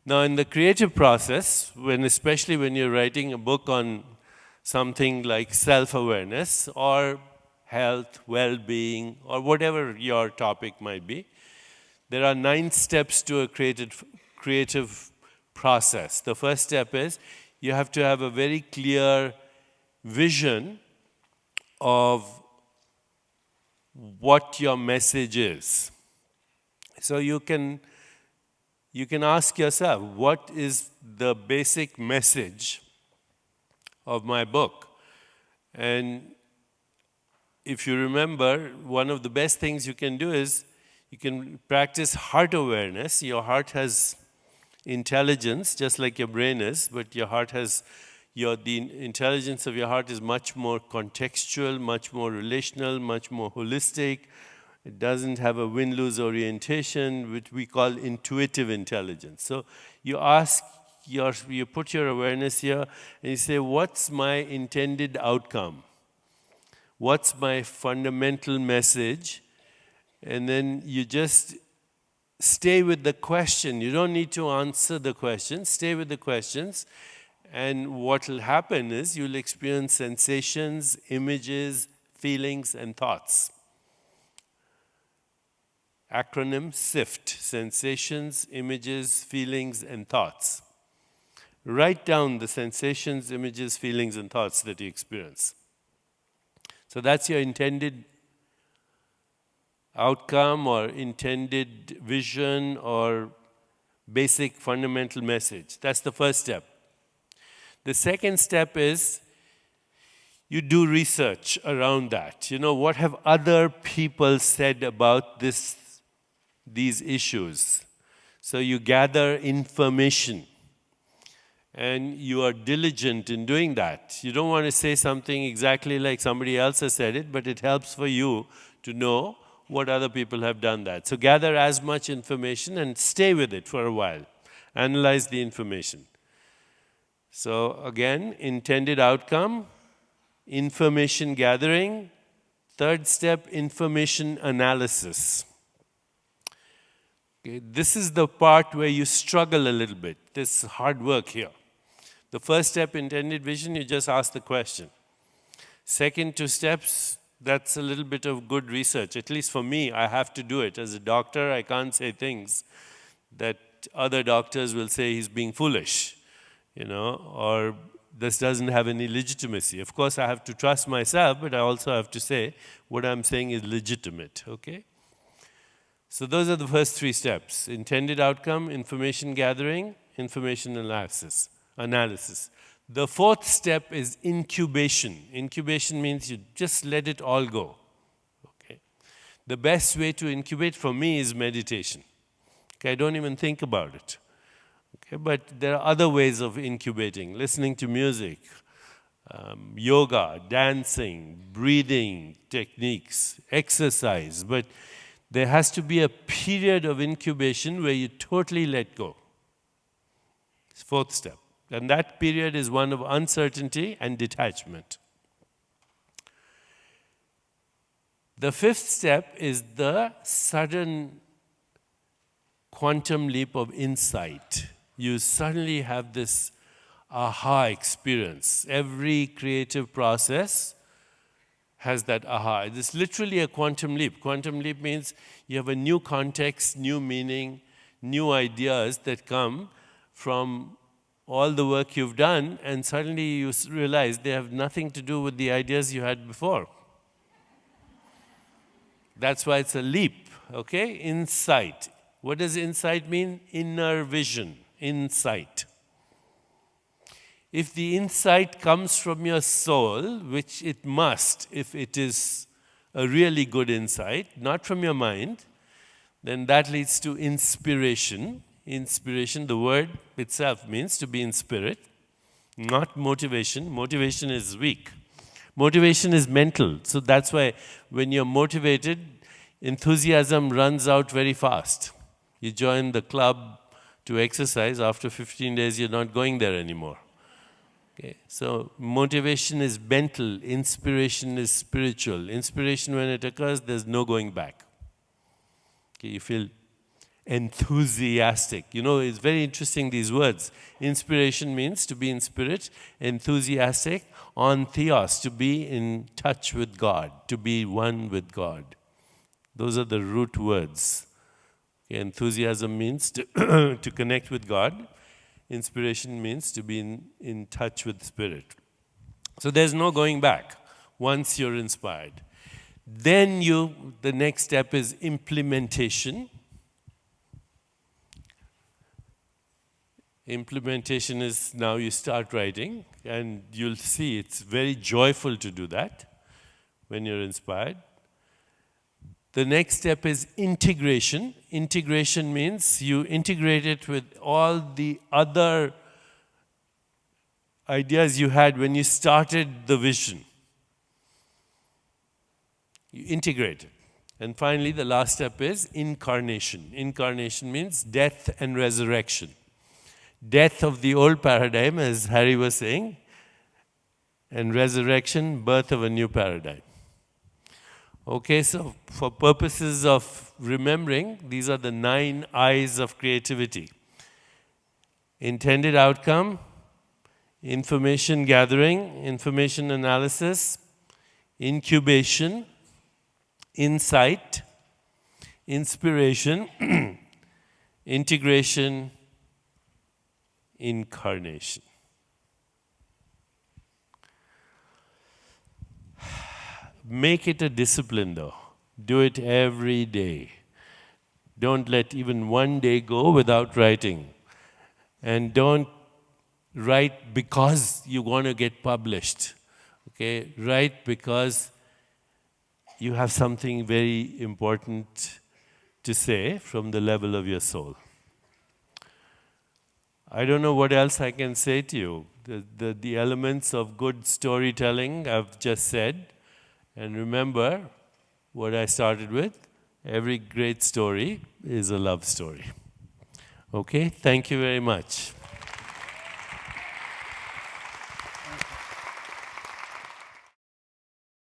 Now, in the creative process, especially when you're writing a book on something like self-awareness or health, well-being, or whatever your topic might be, there are 9 steps to a creative process. The first step is you have to have a very clear vision of what your message is. So you can ask yourself, what is the basic message of my book? And if you remember, one of the best things you can do is you can practice heart awareness. Your heart has intelligence, just like your brain is, but your heart has, the intelligence of your heart is much more contextual, much more relational, much more holistic. It doesn't have a win-lose orientation, which we call intuitive intelligence. So you put your awareness here and you say, what's my intended outcome? What's my fundamental message? And then you just stay with the question. You don't need to answer the question. Stay with the questions. And what will happen is you'll experience sensations, images, feelings, and thoughts. Acronym SIFT, sensations, images, feelings, and thoughts. Write down the sensations, images, feelings, and thoughts that you experience. So that's your intended outcome or intended vision or basic fundamental message. That's the first step. The second step is you do research around that. What have other people said about these issues? So you gather information and you are diligent in doing that. You don't want to say something exactly like somebody else has said it, but it helps for you to know what other people have done that. So gather as much information and stay with it for a while. Analyze the information. So again, intended outcome, information gathering. Third step, information analysis. Okay, this is the part where you struggle a little bit. This hard work here. The first step, intended vision, you just ask the question. Second 2 steps, that's a little bit of good research. At least for me, I have to do it. As a doctor, I can't say things that other doctors will say he's being foolish, or this doesn't have any legitimacy. Of course, I have to trust myself, but I also have to say what I'm saying is legitimate, okay? So those are the first 3 steps. Intended outcome, information gathering, information analysis. The 4th step is incubation. Incubation means you just let it all go. Okay? The best way to incubate for me is meditation. Okay, I don't even think about it. Okay, but there are other ways of incubating. Listening to music, yoga, dancing, breathing techniques, exercise. But there has to be a period of incubation where you totally let go. It's 4th step. And that period is one of uncertainty and detachment. The 5th step is the sudden quantum leap of insight. You suddenly have this aha experience. Every creative process has that aha. It's literally a quantum leap. Quantum leap means you have a new context, new meaning, new ideas that come from all the work you've done, and suddenly you realize they have nothing to do with the ideas you had before. That's why it's a leap, okay? Insight. What does insight mean? Inner vision, insight. If the insight comes from your soul, which it must if it is a really good insight, not from your mind, then that leads to inspiration. Inspiration, the word itself means to be in spirit, not motivation. Motivation is weak. Motivation is mental. So that's why when you're motivated, enthusiasm runs out very fast. You join the club to exercise, after 15 days you're not going there anymore. Okay. So motivation is mental, inspiration is spiritual. Inspiration, when it occurs, there's no going back. Okay, you feel enthusiastic. You know, it's very interesting, these words. Inspiration means to be in spirit, enthusiastic, on theos, to be in touch with God, to be one with God. Those are the root words. Okay, enthusiasm means to, to connect with God. Inspiration means to be in touch with spirit. So there's no going back once you're inspired. Then the next step is implementation. Implementation is now you start writing, and you'll see it's very joyful to do that when you're inspired. The next step is integration. Integration means you integrate it with all the other ideas you had when you started the vision. You integrate it. And finally, the last step is incarnation. Incarnation means death and resurrection. Death of the old paradigm, as Harry was saying, and resurrection, birth of a new paradigm. Okay, so for purposes of remembering, these are the 9 I's of creativity. Intended outcome, information gathering, information analysis, incubation, insight, inspiration, integration, incarnation. Make it a discipline though. Do it every day. Don't let even one day go without writing. And don't write because you want to get published. Okay? Write because you have something very important to say from the level of your soul. I don't know what else I can say to you. The elements of good storytelling I've just said. And remember what I started with. Every great story is a love story. Okay? Thank you very much.